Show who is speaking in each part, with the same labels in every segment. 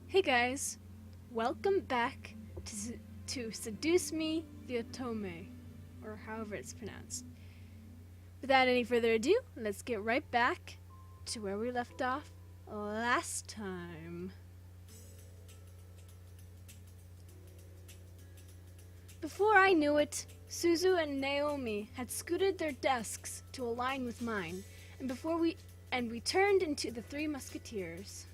Speaker 1: Hey guys, welcome back to Seduce Me the Otome, or however it's pronounced. Without any further ado, let's get right back to where we left off last time. Before I knew it, Suzu and Naomi had scooted their desks to align with mine, and we turned into the Three Musketeers.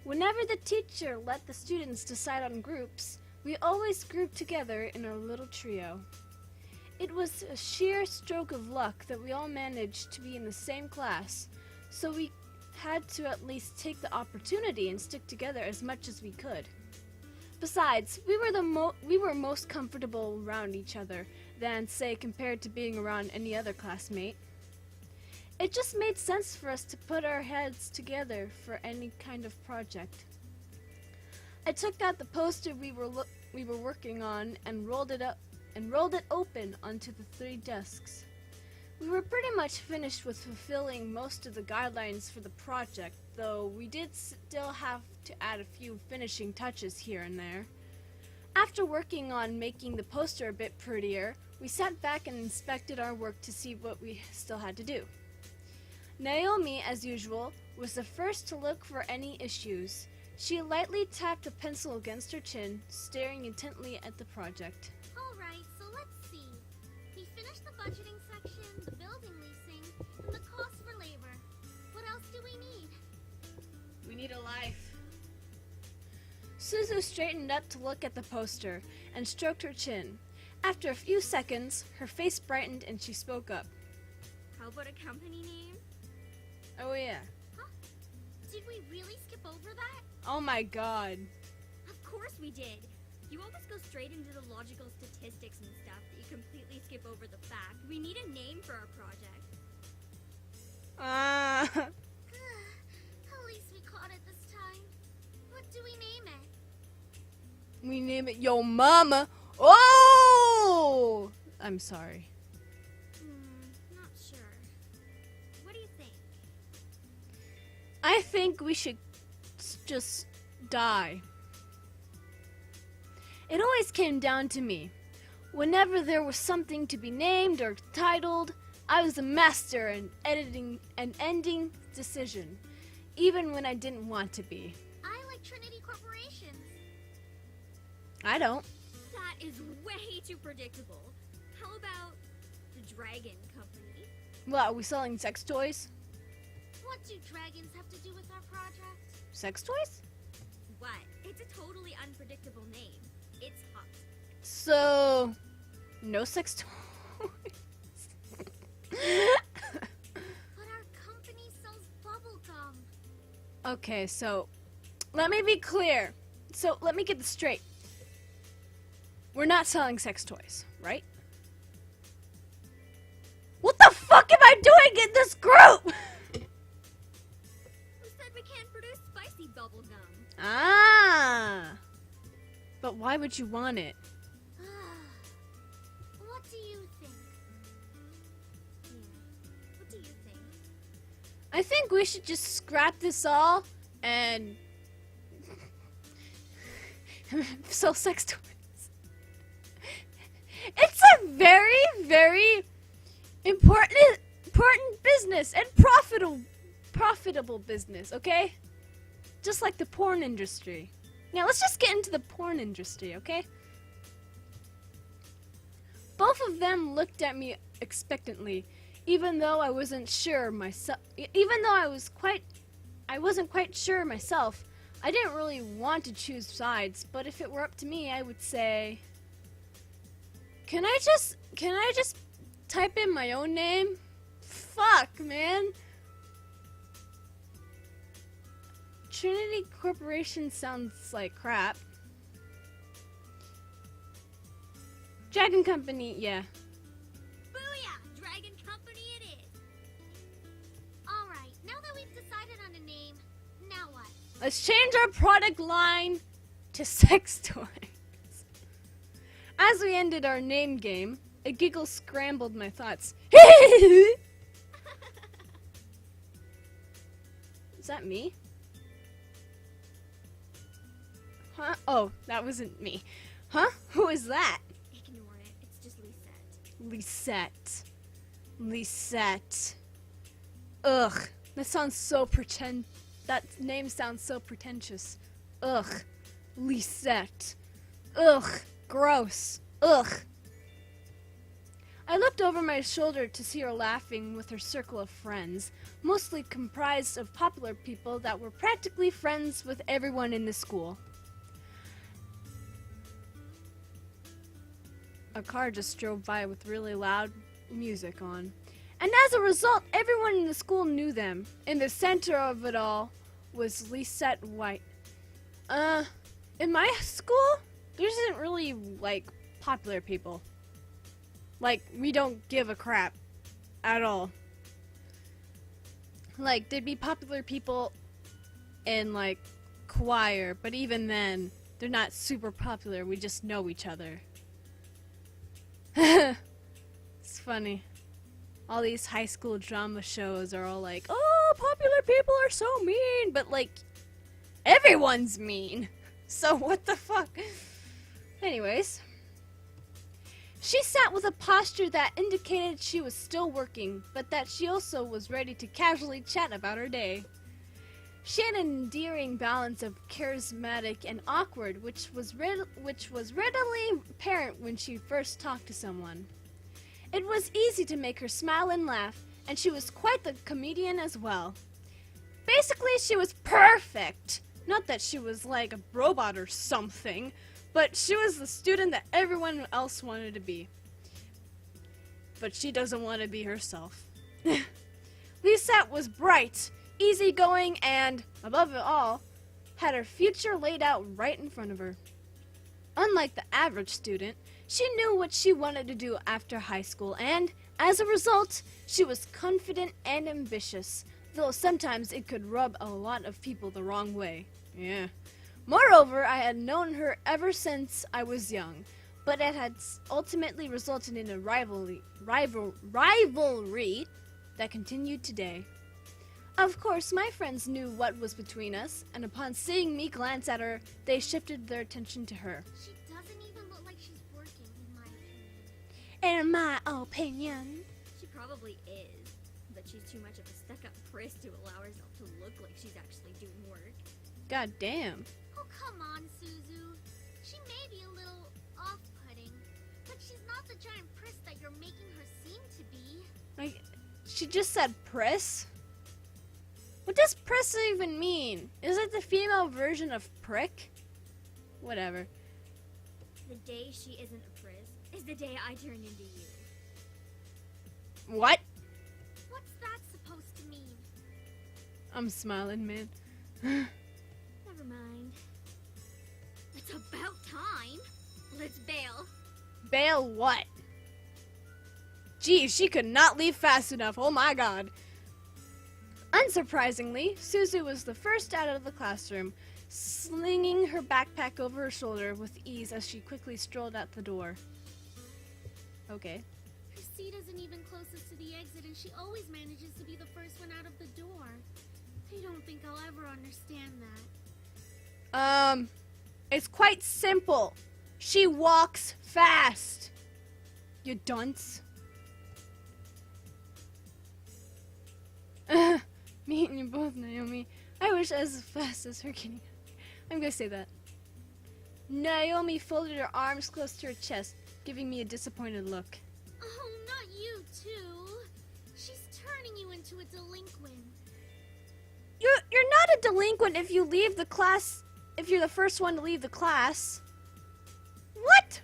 Speaker 1: Whenever the teacher let the students decide on groups, we always grouped together in a little trio. It was a sheer stroke of luck that we all managed to be in the same class, so we had to at least take the opportunity and stick together as much as we could. Besides, we were most comfortable around each other than, say, compared to being around any other classmate. It just made sense for us to put our heads together for any kind of project. I took out the poster we were working on and rolled it open onto the three desks. We were pretty much finished with fulfilling most of the guidelines for the project, though we did still have to add a few finishing touches here and there. After working on making the poster a bit prettier, we sat back and inspected our work to see what we still had to do. Naomi, as usual, was the first to look for any issues. She lightly tapped a pencil against her chin, staring intently at the project.
Speaker 2: Alright, so let's see. We finished the budgeting section, the building leasing, and the cost for labor. What else do we need?
Speaker 1: We need a life. Suzu straightened up to look at the poster and stroked her chin. After a few seconds, her face brightened and she spoke up.
Speaker 2: How about a company name?
Speaker 1: Oh yeah.
Speaker 2: Huh? Did we really skip over that?
Speaker 1: Oh my god.
Speaker 2: Of course we did. You always go straight into the logical statistics and stuff that you completely skip over the fact. We need a name for our project. At least we caught it this time. What do we name it?
Speaker 1: We name it Yo Mama. Oh! I'm sorry.
Speaker 2: Not sure. What do you think?
Speaker 1: I think we should just die. It always came down to me. Whenever there was something to be named or titled, I was a master in editing and ending decision, even when I didn't want to be.
Speaker 2: I like Trinity Corporations.
Speaker 1: I don't.
Speaker 2: That is way too predictable. How about the Dragon Company?
Speaker 1: What, are we selling sex toys?
Speaker 2: What do dragons have to do with our project?
Speaker 1: Sex toys?
Speaker 2: What? It's a totally unpredictable name. It's hot.
Speaker 1: So, no sex toys?
Speaker 2: But our company sells bubblegum.
Speaker 1: Okay, so, let me be clear. So, let me get this straight. We're not selling sex toys, right? What the fuck am I doing in this group?
Speaker 2: Who said we can't produce spicy bubblegum?
Speaker 1: Ah! But why would you want it?
Speaker 2: What do you think? What do you think?
Speaker 1: I think we should just scrap this all and sell sex toys. It's a very, very important business and profitable business, okay? Just like the porn industry. Now let's just get into the porn industry, okay? Both of them looked at me expectantly, even though I wasn't sure myself. Even though I wasn't quite sure myself. I didn't really want to choose sides, but if it were up to me, I would say, Can I just type in my own name? Fuck, man. Trinity Corporation sounds like crap. Dragon Company, yeah.
Speaker 2: Booyah! Dragon Company it is! Alright, now that we've decided on a name, now what?
Speaker 1: Let's change our product line to sex toys. As we ended our name game, a giggle scrambled my thoughts. Is that me? Huh? Oh, that wasn't me. Huh? Who is that?
Speaker 2: Ignore it. It's just Lisette.
Speaker 1: Lisette. Lisette. Ugh. That sounds so That name sounds so pretentious. Ugh. Lisette. Ugh. Gross. Ugh. I looked over my shoulder to see her laughing with her circle of friends, mostly comprised of popular people that were practically friends with everyone in the school. A car just drove by with really loud music on. And as a result, everyone in the school knew them. In the center of it all was Lisette White. In my school, there isn't really, popular people. We don't give a crap at all. There'd be popular people in, choir, but even then, they're not super popular. We just know each other. It's funny. All these high school drama shows are all oh, popular people are so mean, but everyone's mean. So what the fuck? Anyways, she sat with a posture that indicated she was still working, but that she also was ready to casually chat about her day. She had an endearing balance of charismatic and awkward, which was readily apparent when she first talked to someone. It was easy to make her smile and laugh, and she was quite the comedian as well. Basically, she was perfect. Not that she was like a robot or something, but she was the student that everyone else wanted to be. But she doesn't want to be herself. Lisette was bright, easygoing, and, above it all, had her future laid out right in front of her. Unlike the average student, she knew what she wanted to do after high school, and, as a result, she was confident and ambitious, though sometimes it could rub a lot of people the wrong way. Yeah. Moreover, I had known her ever since I was young, but it had ultimately resulted in a rivalry that continued today. Of course, my friends knew what was between us, and upon seeing me glance at her, they shifted their attention to her.
Speaker 3: She doesn't even look like she's working, in my opinion.
Speaker 2: She probably is, but she's too much of a stuck-up priss to allow herself to look like she's actually doing work.
Speaker 1: God damn.
Speaker 3: Oh, come on, Suzu. She may be a little off-putting, but she's not the giant priss that you're making her seem to be.
Speaker 1: She just said priss? What does priss even mean? Is it the female version of prick? Whatever.
Speaker 2: The day she isn't a priss is the day I turn into you.
Speaker 1: What?
Speaker 3: What's that supposed to mean?
Speaker 1: I'm smiling, man.
Speaker 2: Never mind. It's about time. Let's bail.
Speaker 1: Bail what? Geez, she could not leave fast enough. Oh my god. Unsurprisingly, Suzu was the first out of the classroom, slinging her backpack over her shoulder with ease as she quickly strolled out the door. Okay.
Speaker 3: Her seat isn't even closest to the exit, and she always manages to be the first one out of the door. I don't think I'll ever understand that.
Speaker 1: It's quite simple. She walks fast. You dunce. Me and you both, Naomi. I wish I was as fast as her getting. I'm gonna say that. Naomi folded her arms close to her chest, giving me a disappointed look.
Speaker 3: Oh, not you, too. She's turning you into a delinquent.
Speaker 1: You're not a delinquent if you leave the class, if you're the first one to leave the class. What?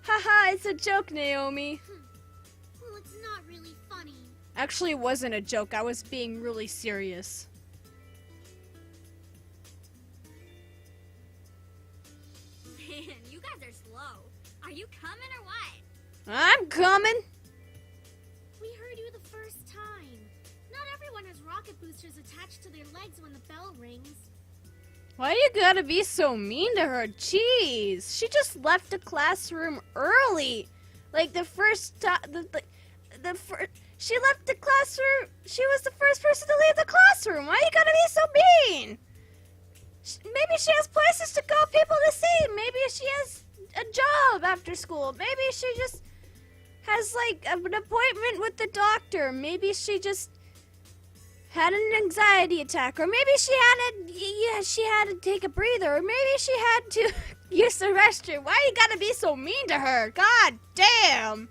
Speaker 1: Haha, it's a joke, Naomi.
Speaker 3: Well, it's not really funny.
Speaker 1: Actually, it wasn't a joke. I was being really serious.
Speaker 2: Man, you guys are slow. Are you coming or what?
Speaker 1: I'm coming.
Speaker 3: We heard you the first time. Not everyone has rocket boosters attached to their legs when the bell rings.
Speaker 1: Why do you gotta be so mean to her? Jeez, she just left the classroom early. Like the first time, she left the classroom. She was the first person to leave the classroom. Why you gotta be so mean? Maybe she has places to go, people to see. Maybe she has a job after school. Maybe she just has like an appointment with the doctor. Maybe she just had an anxiety attack, or maybe she had to take a breather, or maybe she had to use the restroom. Why you gotta be so mean to her? God damn!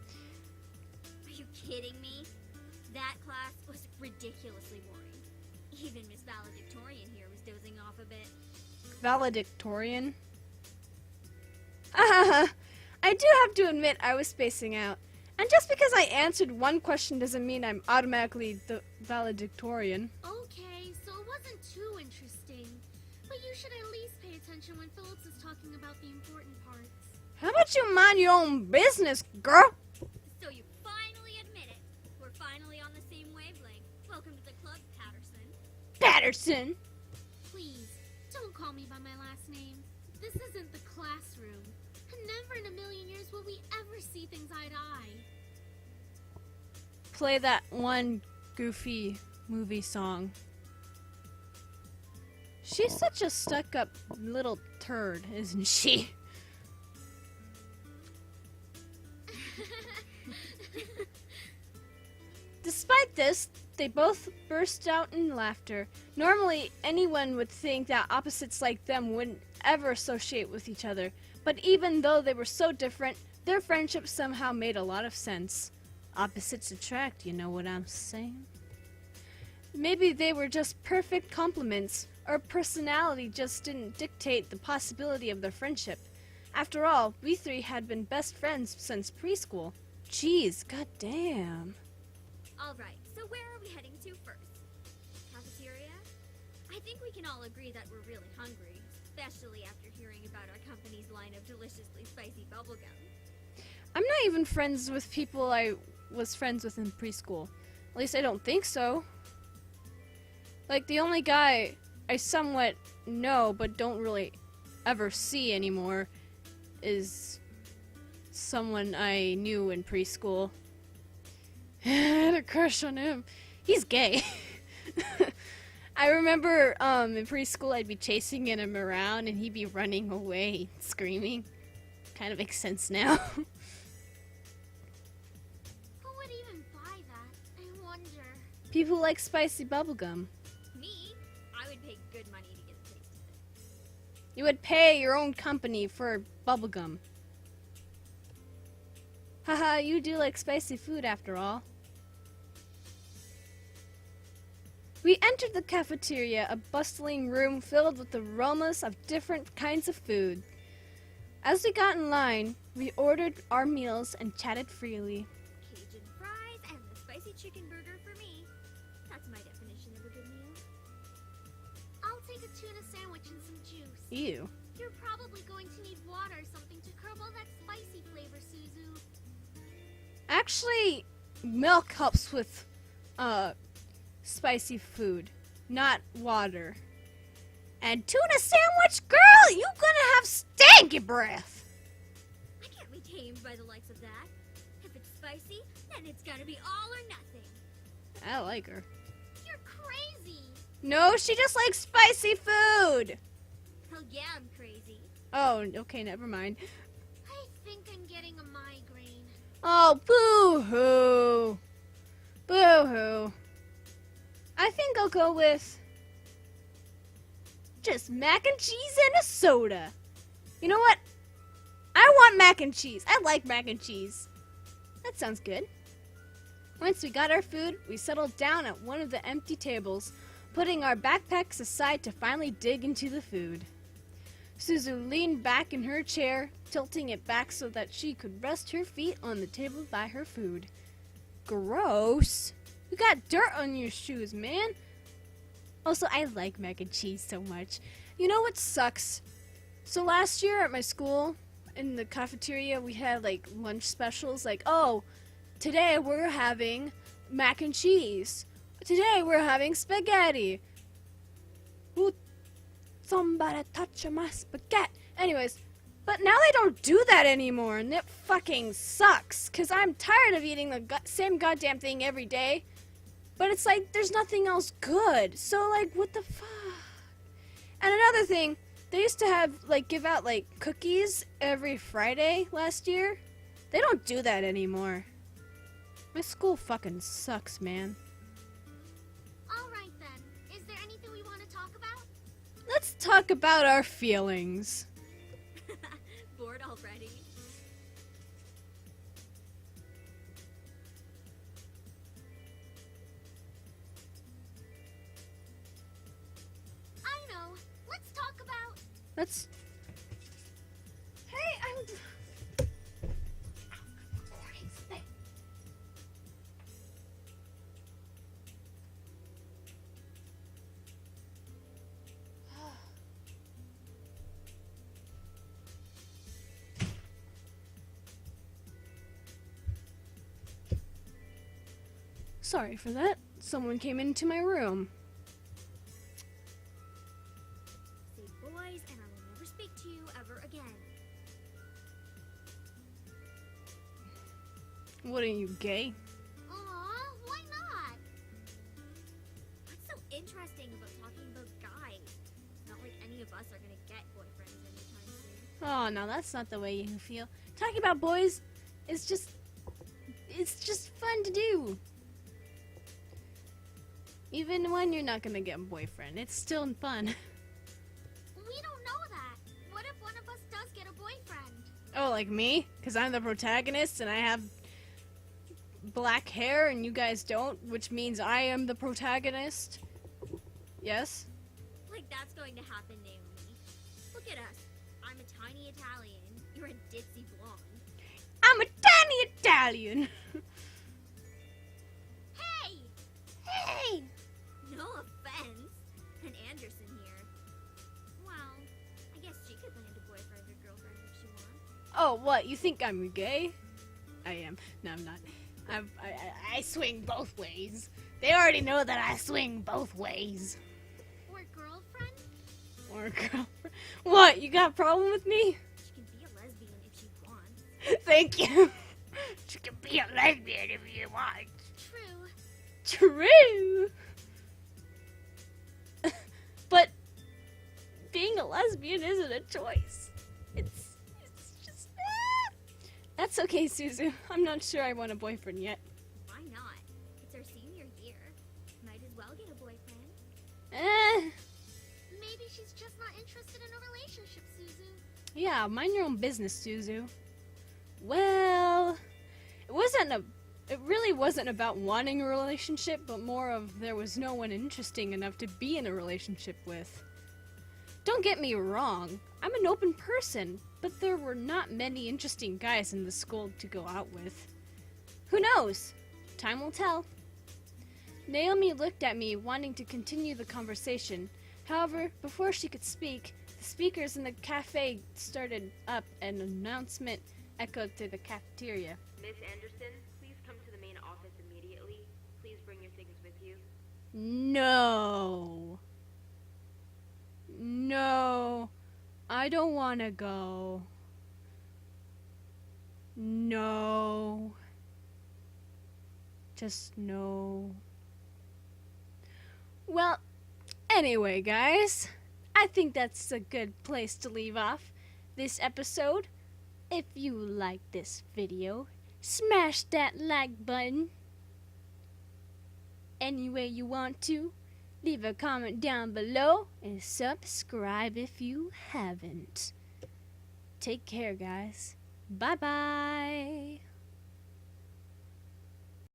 Speaker 2: Are you kidding me? That class was ridiculously boring. Even Miss Valedictorian here was dozing off a bit.
Speaker 1: Valedictorian? I do have to admit I was spacing out. And just because I answered one question doesn't mean I'm automatically the valedictorian.
Speaker 3: Okay, so it wasn't too interesting. But you should at least pay attention when Phillips is talking about the important parts.
Speaker 1: How about you mind your own business, girl?
Speaker 2: So you finally admit it. We're finally on the same wavelength. Welcome to the club, Patterson.
Speaker 1: Patterson!
Speaker 3: Please, don't call me by my last name. This isn't the classroom. And never in a million years will we ever see things eye to eye.
Speaker 1: Play that one Goofy movie song. She's such a stuck-up little turd, isn't she? Despite this, they both burst out in laughter. Normally, anyone would think that opposites like them wouldn't ever associate with each other, but even though they were so different, their friendship somehow made a lot of sense. Opposites attract, you know what I'm saying? Maybe they were just perfect complements, or personality just didn't dictate the possibility of their friendship. After all, we three had been best friends since preschool. Jeez, goddamn.
Speaker 2: Alright, so where are we heading to first? Cafeteria? I think we can all agree that we're really hungry, especially after hearing about our company's line of deliciously spicy bubblegum.
Speaker 1: I'm not even friends with people I was friends with in preschool. At least I don't think so. Like, the only guy I somewhat know but don't really ever see anymore is someone I knew in preschool. I had a crush on him. He's gay. I remember in preschool I'd be chasing him around and he'd be running away, screaming. Kind of makes sense now.
Speaker 3: Who would even buy that? I wonder.
Speaker 1: People like spicy bubblegum.
Speaker 2: Me? I would pay good money to get a taste of it.
Speaker 1: You would pay your own company for bubblegum. Haha, you do like spicy food after all. We entered the cafeteria, a bustling room filled with aromas of different kinds of food. As we got in line, we ordered our meals and chatted freely.
Speaker 2: Cajun fries and the spicy chicken burger for me. That's my definition of a good meal.
Speaker 3: I'll take a tuna sandwich and some juice.
Speaker 1: Ew.
Speaker 3: You're probably going to need water or something to curb all that spicy flavor, Suzu.
Speaker 1: Actually, milk helps with spicy food, not water. And tuna sandwich, girl, you gonna have stanky breath.
Speaker 2: I can't be tamed by the likes of that. If it's spicy, then it's gotta be all or nothing.
Speaker 1: I like her.
Speaker 3: You're crazy.
Speaker 1: No, she just likes spicy food.
Speaker 2: Hell yeah, I'm crazy.
Speaker 1: Oh, okay, never mind.
Speaker 3: I think I'm getting a migraine.
Speaker 1: Oh, boo-hoo. Boo-hoo. I think I'll go with just mac and cheese and a soda. You know what? I want mac and cheese. I like mac and cheese. That sounds good. Once we got our food, we settled down at one of the empty tables, putting our backpacks aside to finally dig into the food. Suzu leaned back in her chair, tilting it back so that she could rest her feet on the table by her food. Gross. You got dirt on your shoes, man. Also, I like mac and cheese so much. You know what sucks? So last year at my school, in the cafeteria, we had like lunch specials. Like, oh, today we're having mac and cheese. Today we're having spaghetti. Ooh, somebody touch my spaghetti. Anyways, but now they don't do that anymore, and it fucking sucks. Cause I'm tired of eating the same goddamn thing every day. But it's like, there's nothing else good. So, like, what the fuck? And another thing, They used to have, like, give out, like, cookies every Friday last year. They don't do that anymore. My school fucking sucks, man.
Speaker 3: Alright then. Is there anything we want to talk about?
Speaker 1: Let's talk about our feelings.
Speaker 2: Bored already?
Speaker 3: I know. Let's talk about...
Speaker 1: Let's... Hey, I'm... Sorry for that. Someone came into my room.
Speaker 2: Say boys, and I will never speak to you ever again.
Speaker 1: What are you, gay?
Speaker 3: Aw, why not?
Speaker 2: What's so interesting about talking about guys? It's not like any of us are gonna get boyfriends anytime soon.
Speaker 1: Oh, no, that's not the way you feel. Talking about boys is just... It's just fun to do. Even when you're not gonna get a boyfriend, it's still fun.
Speaker 3: We don't know that. What if one of us does get a boyfriend?
Speaker 1: Oh, like me? Because I'm the protagonist and I have black hair and you guys don't, which means I am the protagonist. Yes?
Speaker 2: Like that's going to happen, Naomi. Look at us. I'm a tiny Italian. You're a ditzy blonde.
Speaker 1: I'm a tiny Italian!
Speaker 3: Hey!
Speaker 1: Hey!
Speaker 2: No offense. And Anderson here. Well, I guess she could land a boyfriend or girlfriend if she wants.
Speaker 1: Oh, what? You think I'm gay? I am. No, I'm not. I swing both ways. They already know that I swing both ways.
Speaker 3: Or girlfriend?
Speaker 1: Or girlfriend. What? You got a problem with me?
Speaker 2: She can be a lesbian if she wants.
Speaker 1: Thank you. She can be a lesbian if you want.
Speaker 3: True.
Speaker 1: True. But being a lesbian isn't a choice. It's just... That's okay, Suzu. I'm not sure I want a boyfriend yet.
Speaker 2: Why not? It's our senior year. Might as well get a boyfriend.
Speaker 3: Maybe she's just not interested in a relationship, Suzu.
Speaker 1: Yeah, mind your own business, Suzu. Well, it really wasn't about wanting a relationship, but more of there was no one interesting enough to be in a relationship with. Don't get me wrong, I'm an open person, but there were not many interesting guys in the school to go out with. Who knows? Time will tell. Naomi looked at me, wanting to continue the conversation. However, before she could speak, the speakers in the cafe started up, and an announcement echoed through the cafeteria.
Speaker 4: Miss Anderson, please come to the main office immediately. Please bring your things with you.
Speaker 1: No. No. I don't want to go. No. Just no. Well, anyway, guys, I think that's a good place to leave off this episode. If you like this video, smash that like button any way you want to. Leave a comment down below and subscribe if you haven't. Take care, guys. Bye-bye.